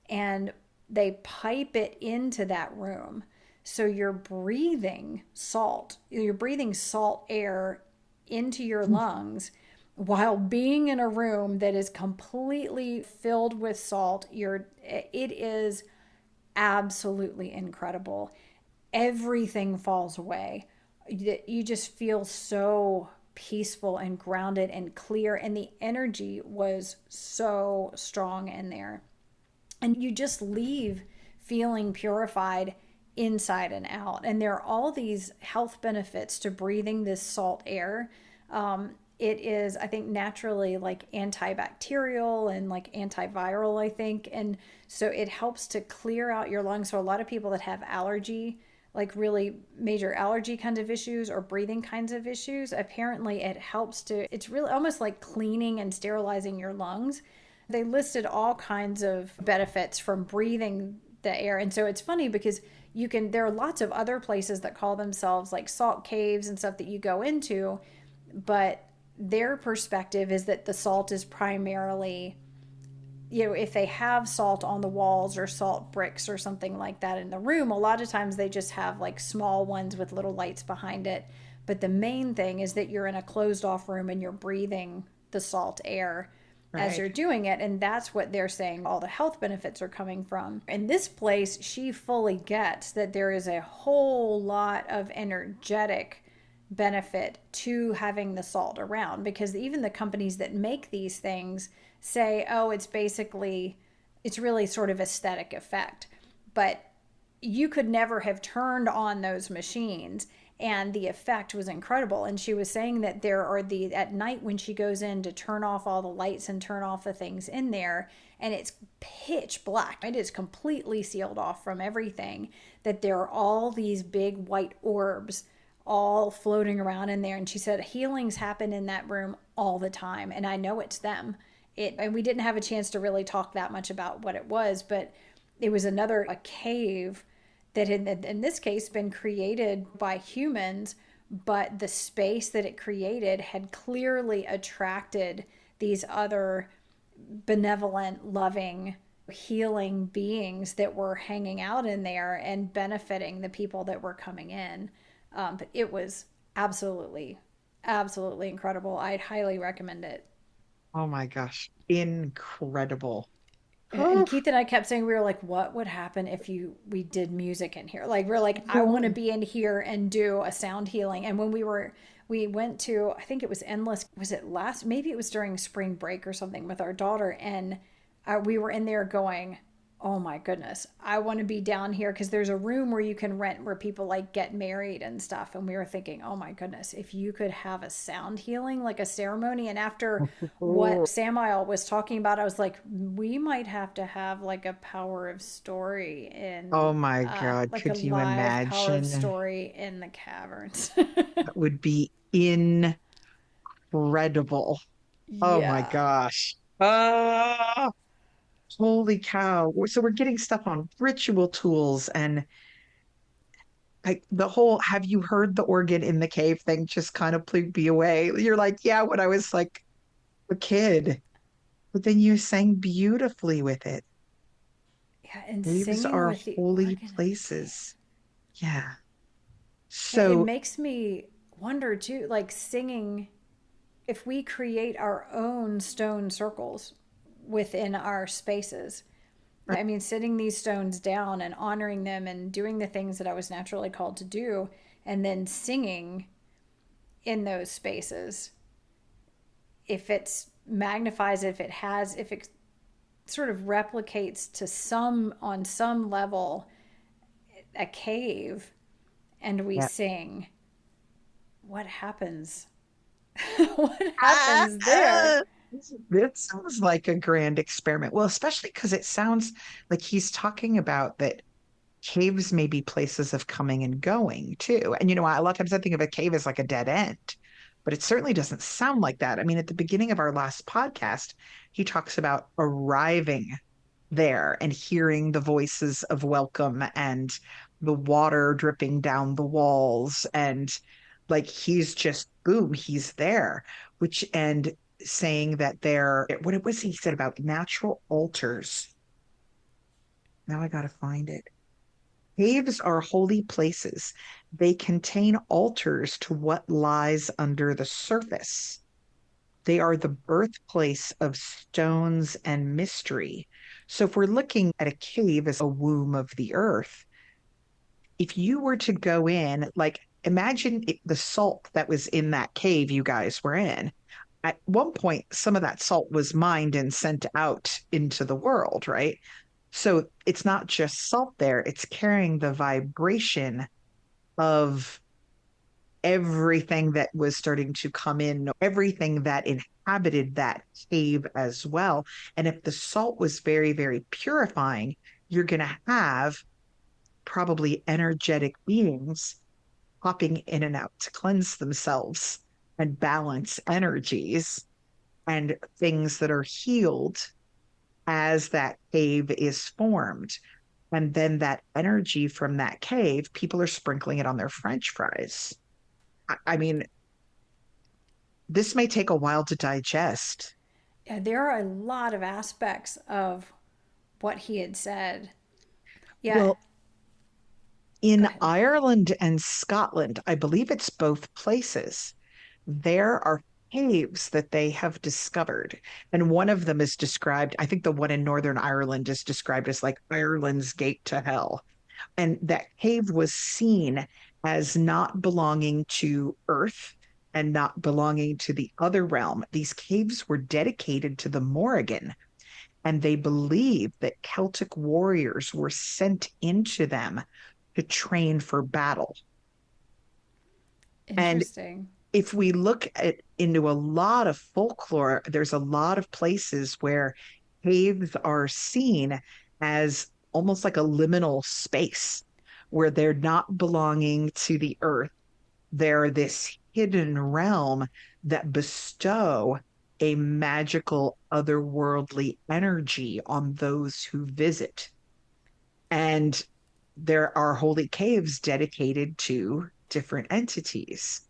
And they pipe it into that room. So you're breathing salt air into your lungs while being in a room that is completely filled with salt. It is absolutely incredible. Everything falls away. You just feel so peaceful and grounded and clear, and the energy was so strong in there. And you just leave feeling purified inside and out. And there are all these health benefits to breathing this salt air. It is, I think, naturally like antibacterial and like antiviral, I think. And so it helps to clear out your lungs. So a lot of people that have allergy, like really major allergy kinds of issues or breathing kinds of issues, apparently it helps it's really almost like cleaning and sterilizing your lungs. They listed all kinds of benefits from breathing the air. And so it's funny because there are lots of other places that call themselves like salt caves and stuff that you go into, but their perspective is that the salt is primarily, if they have salt on the walls or salt bricks or something like that in the room, a lot of times they just have like small ones with little lights behind it. But the main thing is that you're in a closed off room and you're breathing the salt air as you're doing it. And that's what they're saying all the health benefits are coming from. In this place, she fully gets that there is a whole lot of energetic benefit to having the salt around, because even the companies that make these things say, oh, it's really sort of aesthetic effect. But you could never have turned on those machines, and the effect was incredible. And she was saying that there are at night when she goes in to turn off all the lights and turn off the things in there, and it's pitch black, it is completely sealed off from everything, that there are all these big white orbs all floating around in there. And she said healings happen in that room all the time, and I know it's them. And we didn't have a chance to really talk that much about what it was, but it was a cave that had, in this case, been created by humans, but the space that it created had clearly attracted these other benevolent, loving, healing beings that were hanging out in there and benefiting the people that were coming in. But it was absolutely, absolutely incredible. I'd highly recommend it. Oh my gosh. Incredible. And Oh, Keith and I kept saying, we were like, what would happen if we did music in here? Like, we're like, I want to be in here and do a sound healing. And when we went to, I think it was Endless, maybe it was during spring break or something with our daughter. And we were in there going, oh my goodness, I want to be down here because there's a room where you can rent where people like get married and stuff. And we were thinking, oh my goodness, if you could have a sound healing, like a ceremony. And after what Samael was talking about, I was like, we might have to have like a power of story Oh in, my God, like a could you live power of imagine? story in the caverns. That would be incredible. Oh my Yeah. gosh. Holy cow. So we're getting stuff on ritual tools and like the whole have you heard the organ in the cave thing just kind of blew me away. You're like, yeah, when I was like a kid, but then you sang beautifully with it. Yeah. And Caves singing are with the holy organ in the cave. places. Yeah. It So, makes me wonder too, like singing, if we create our own stone circles within our spaces. I mean, sitting these stones down and honoring them and doing the things that I was naturally called to do, and then singing in those spaces. If it's magnifies, if it sort of replicates to on some level, a cave, and we yeah. sing, what happens? What Ah, happens there? This sounds like a grand experiment. Well, especially because it sounds like he's talking about that caves may be places of coming and going too. And a lot of times I think of a cave as like a dead end, but it certainly doesn't sound like that. I mean, at the beginning of our last podcast, he talks about arriving there and hearing the voices of welcome and the water dripping down the walls and like he's just boom, he's there, which and saying that there what it was he said about natural altars. Now I gotta find it. Caves are holy places. They contain altars to what lies under the surface. They are the birthplace of stones and mystery. So, if we're looking at a cave as a womb of the earth, if you were to go in, like imagine the salt that was in that cave you guys were in. At one point, some of that salt was mined and sent out into the world, right? So it's not just salt there, it's carrying the vibration of everything that was starting to come in, everything that inhabited that cave as well. And if the salt was very, very purifying, you're going to have probably energetic beings popping in and out to cleanse themselves and balance energies and things that are healed as that cave is formed. And then that energy from that cave, people are sprinkling it on their French fries. I mean, this may take a while to digest. Yeah, there are a lot of aspects of what he had said. Yeah, Well, go in ahead. Ireland and Scotland, I believe it's both places, there are caves that they have discovered. And one of them is described, I think the one in Northern Ireland is described as like Ireland's gate to hell. And that cave was seen as not belonging to Earth and not belonging to the other realm. These caves were dedicated to the Morrigan, and they believed that Celtic warriors were sent into them to train for battle. And Interesting. if we look at into a lot of folklore, there's a lot of places where caves are seen as almost like a liminal space where they're not belonging to the earth. They're this hidden realm that bestow a magical otherworldly energy on those who visit. And there are holy caves dedicated to different entities.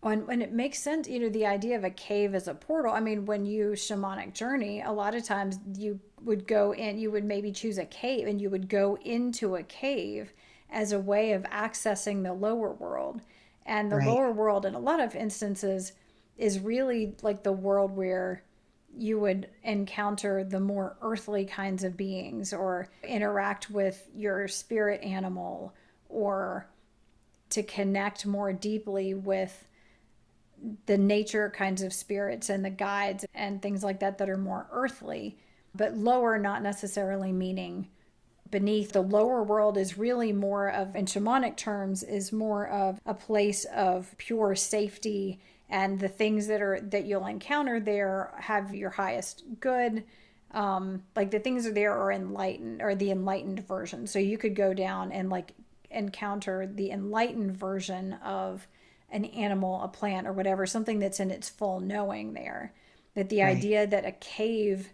When it makes sense, the idea of a cave as a portal. I mean, when you shamanic journey, a lot of times you would go in, you would maybe choose a cave and you would go into a cave as a way of accessing the lower world. And the Right. lower world, in a lot of instances, is really like the world where you would encounter the more earthly kinds of beings or interact with your spirit animal or to connect more deeply with the nature kinds of spirits and the guides and things like that that are more earthly, but lower not necessarily meaning beneath. The lower world is really more of, in shamanic terms, is more of a place of pure safety, and the things that you'll encounter there have your highest good. Like the things there are enlightened, or the enlightened version. So you could go down and like encounter the enlightened version of an animal, a plant, or whatever, something that's in its full knowing there. That the Right. idea that a cave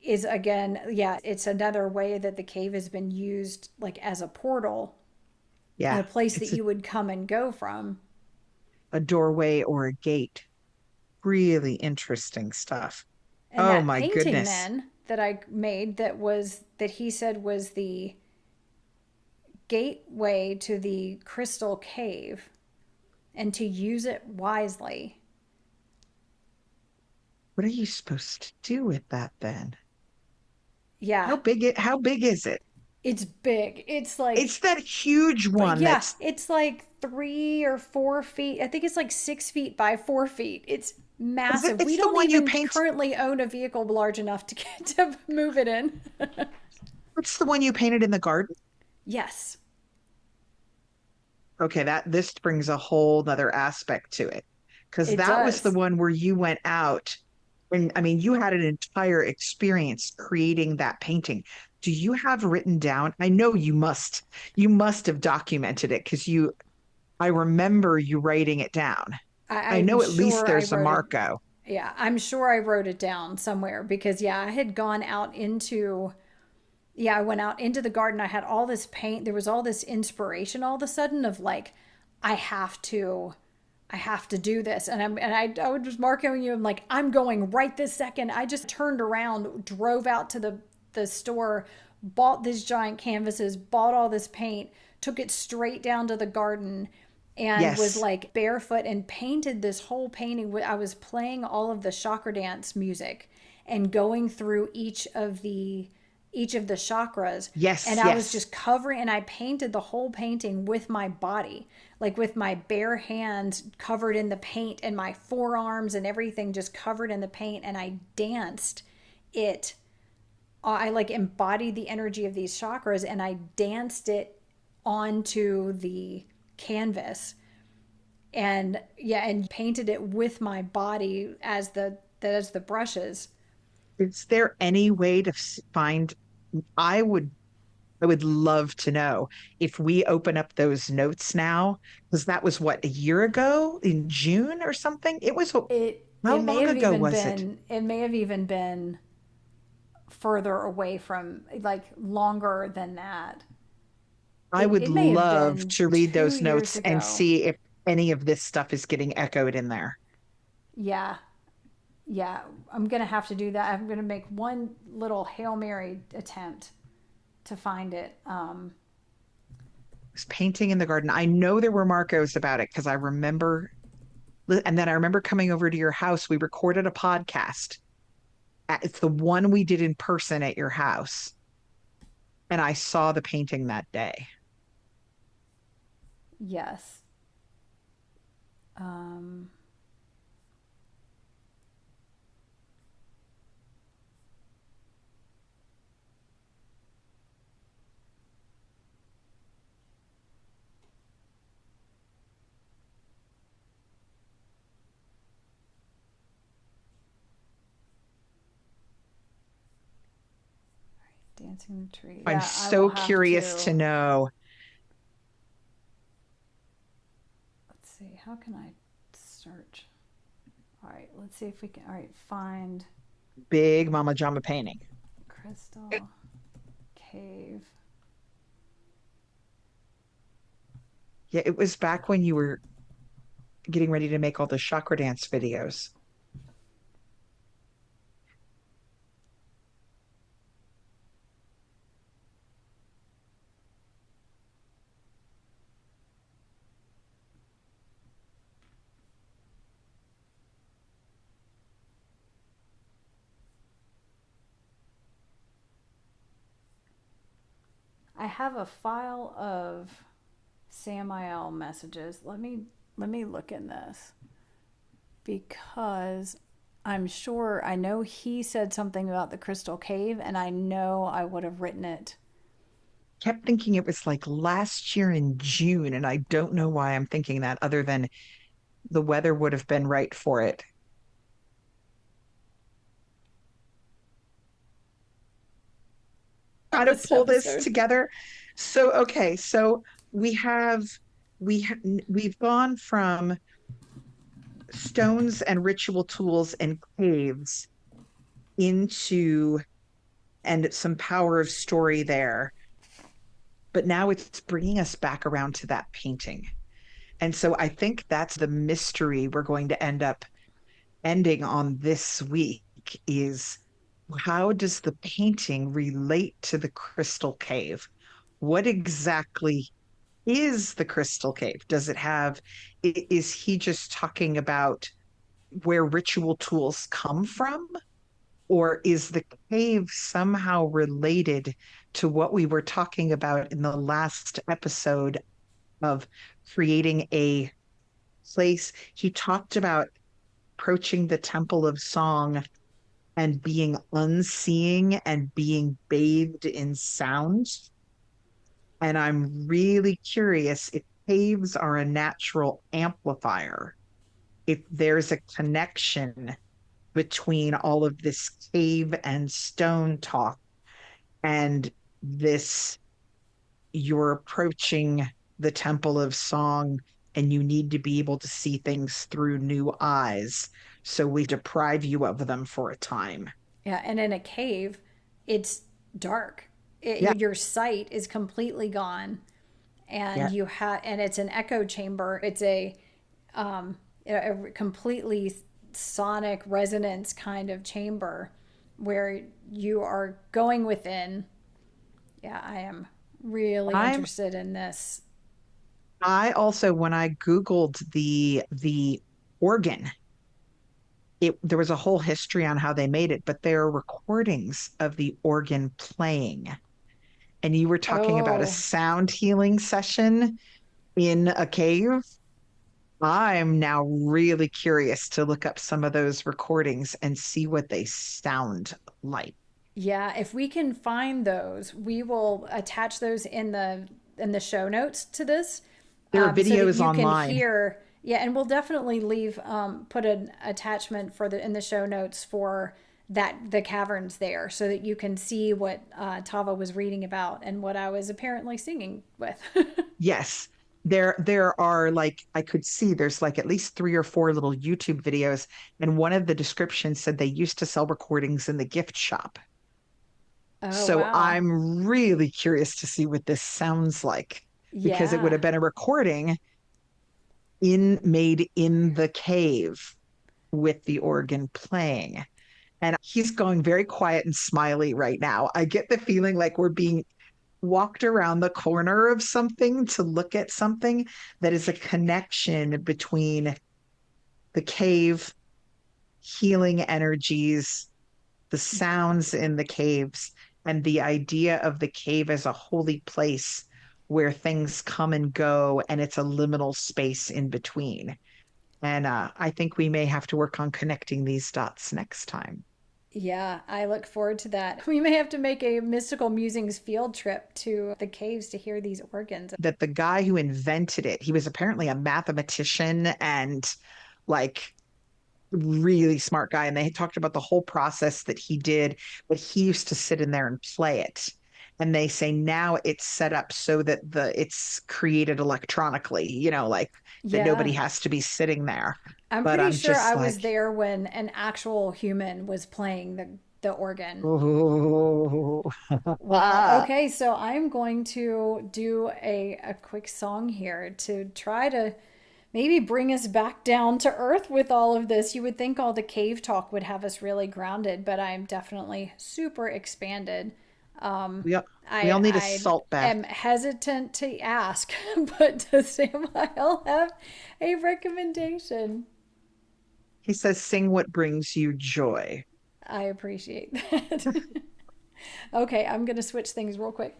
is, again, yeah, it's another way that the cave has been used like as a portal and Yeah. a place that It's you would come and go from. a doorway or a gate. Really interesting stuff. And Oh that my painting goodness. then that I made, that he said was the gateway to the crystal cave, and to use it wisely. What are you supposed to do with that then? Yeah, How big is it? it's big. It's like, It's that huge one yeah, that's it's like 3 or 4 feet. I think it's like 6 feet by 4 feet. It's is it massive. We it's the don't one you even paint currently own a vehicle large enough to get to move it in. it's the one you painted in the garden? Yes, Okay, that this brings a whole nother aspect to it. Because it that was the does. one where you went out and I mean you had an entire experience creating that painting. Do you have written down? I know you must have documented it because you I remember you writing it down. I I'm know at least sure I there's a wrote it. Marco. Yeah, I'm sure I wrote it down somewhere because, yeah, I had gone out into, yeah, I went out into the garden. I had all this paint. There was all this inspiration all of a sudden of like, I have to, I have to do this. I was marking you. I'm like, I'm going right this second. I just turned around, drove out to the store, bought these giant canvases, bought all this paint, took it straight down to the garden, and was Yes. like barefoot and painted this whole painting. I was playing all of the chakra dance music and going through each of the chakras, and Yes, I was yes. just covering, and I painted the whole painting with my body, like with my bare hands covered in the paint, and my forearms and everything just covered in the paint, and I danced it. I like embodied the energy of these chakras, and I danced it onto the canvas, and yeah, and painted it with my body as the brushes. Is there any way to find I would I would love to know if we open up those notes now, because that was what, a year ago in June or something? It was, how long ago was it? It may have even been further away from, like, longer than that. I would It may have love been to read two those years notes and ago. see if any of this stuff is getting echoed in there. Yeah, yeah. I'm gonna have to do that. I'm gonna make one little Hail Mary attempt to find it. It was painting in the garden. I know there were Marcos about it because I remember, and then I remember coming over to your house. We recorded a podcast. It's the one we did in person at your house. And I saw the painting that day. Yes. Um, Dancing the tree. I'm Yeah, I will so have curious to to. know. Let's see. How can I search? All right. Let's see if we can. All right. Find Big Mama Jama painting. crystal cave. Yeah, it was back when you were getting ready to make all the chakra dance videos. I have a file of Samael messages. Let me look in this because I'm sure, I know he said something about the crystal cave, and I know I would have written it. Kept thinking it was like last year in June, and I don't know why I'm thinking that other than the weather would have been right for it. On Try to this pull this episode. together. So, okay, so we have we've gone from stones and ritual tools and caves into and some power of story there. But now it's bringing us back around to that painting. And so I think that's the mystery we're going to end up ending on this week is how does the painting relate to the crystal cave? What exactly is the crystal cave? Does it have, is he just talking about where ritual tools come from? Or is the cave somehow related to what we were talking about in the last episode of creating a place? He talked about approaching the Temple of Song and being unseeing and being bathed in sound. And I'm really curious if caves are a natural amplifier, if there's a connection between all of this cave and stone talk and this you're approaching the Temple of Song and you need to be able to see things through new eyes. So we deprive you of them for a time. Yeah, and in a cave, it's dark. Yeah, Your sight is completely gone, and yeah. and it's an echo chamber. It's a completely sonic resonance kind of chamber where you are going within. Yeah, I am really I'm interested in this. I also when I Googled the organ, there was a whole history on how they made it, but there are recordings of the organ playing. And you were talking about a Oh, sound healing session in a cave. I'm now really curious to look up some of those recordings and see what they sound like. yeah, if we can find those, we will attach those in the show notes to this, There are so that videos you can online. hear. Yeah, and we'll definitely leave put an attachment for the in the show notes for the caverns there, so that you can see what Tava was reading about and what I was apparently singing with. Yes. There are like I could see there's like at least 3 or 4 little YouTube videos, and one of the descriptions said they used to sell recordings in the gift shop. Oh So wow, I'm really curious to see what this sounds like because it would yeah, have been a recording in made in the cave with the organ playing. And he's going very quiet and smiley right now. I get the feeling like we're being walked around the corner of something to look at something that is a connection between the cave, healing energies, the sounds in the caves, and the idea of the cave as a holy place where things come and go, and it's a liminal space in between. And I think we may have to work on connecting these dots next time. yeah. I look forward to that. We may have to make a mystical musings field trip to the caves to hear these organs. That the guy who invented it, he was apparently a mathematician and like really smart guy. And they talked about the whole process that he did, but he used to sit in there and play it. And they say now it's set up so that it's created electronically, like that nobody Yeah, has to be sitting there. I'm But pretty I'm sure just I like, was there when an actual human was playing the organ. oh, Well, okay, so I'm going to do a quick song here to try to maybe bring us back down to earth with all of this. You would think all the cave talk would have us really grounded, but I'm definitely super expanded. we all, we all need a I salt bath. am hesitant to ask, but does Samuel have a recommendation? He says, sing what brings you joy. I appreciate that. Okay, I'm going to switch things real quick.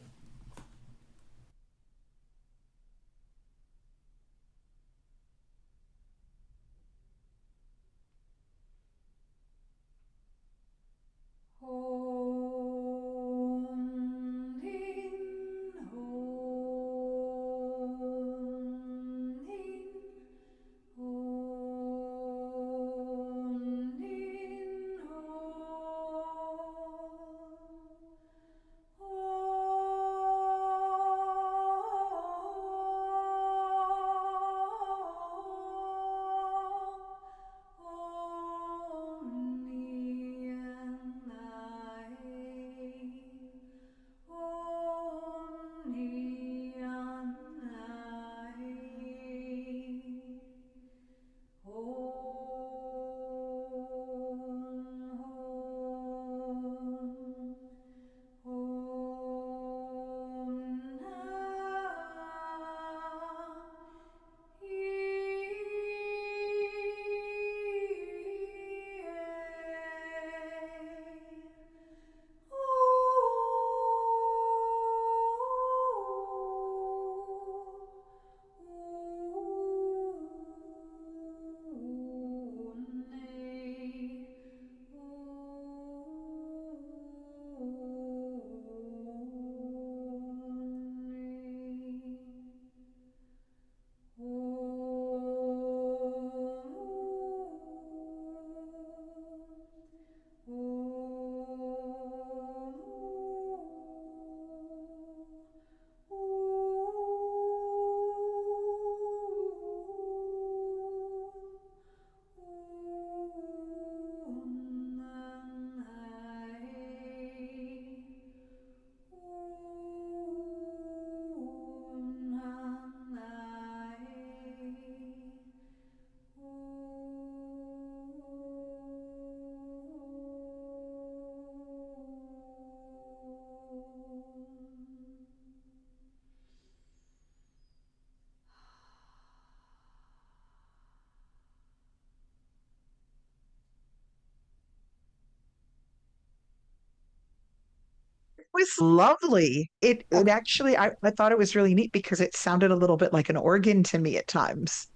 was lovely. It Oh, actually I thought it was really neat because it sounded a little bit like an organ to me at times.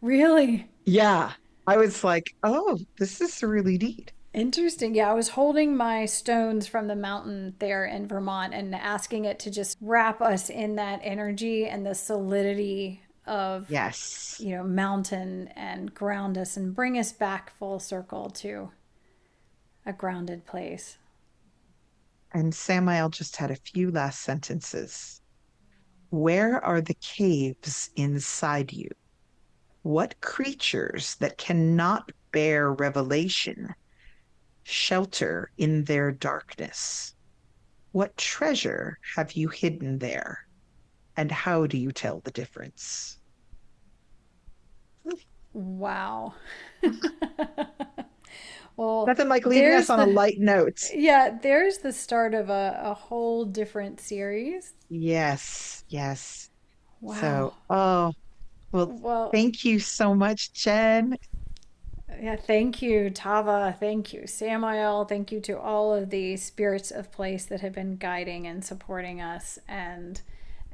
really? Yeah. I was like, oh, this is really neat. Interesting. Yeah, I was holding my stones from the mountain there in Vermont and asking it to just wrap us in that energy and the solidity of, Yes. mountain and ground us and bring us back full circle to a grounded place. And Samael just had a few last sentences. Where are the caves inside you? What creatures that cannot bear revelation shelter in their darkness? What treasure have you hidden there? And how do you tell the difference? Wow. Well, Nothing like leaving us there's on a the light note. there's the start of a whole different series. Yes, yes. Wow. So, oh, well, Well, thank you so much, Jen. yeah, thank you, Tava. Thank you, Samael. Thank you to all of the spirits of place that have been guiding and supporting us, and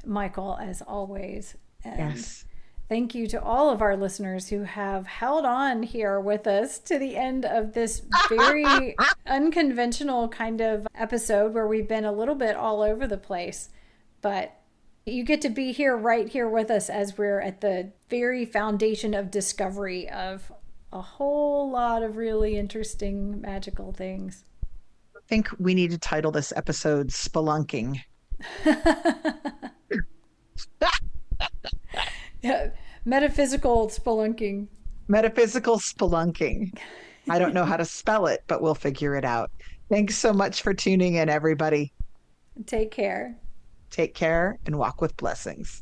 Michael, as always. And Yes. thank you to all of our listeners who have held on here with us to the end of this very unconventional kind of episode where we've been a little bit all over the place. But you get to be here, right here with us as we're at the very foundation of discovery of a whole lot of really interesting magical things. I think we need to title this episode Spelunking. Yeah, metaphysical spelunking. Metaphysical Spelunking. I don't know how to spell it, but we'll figure it out. Thanks so much for tuning in, everybody. Take care. Take care and walk with blessings.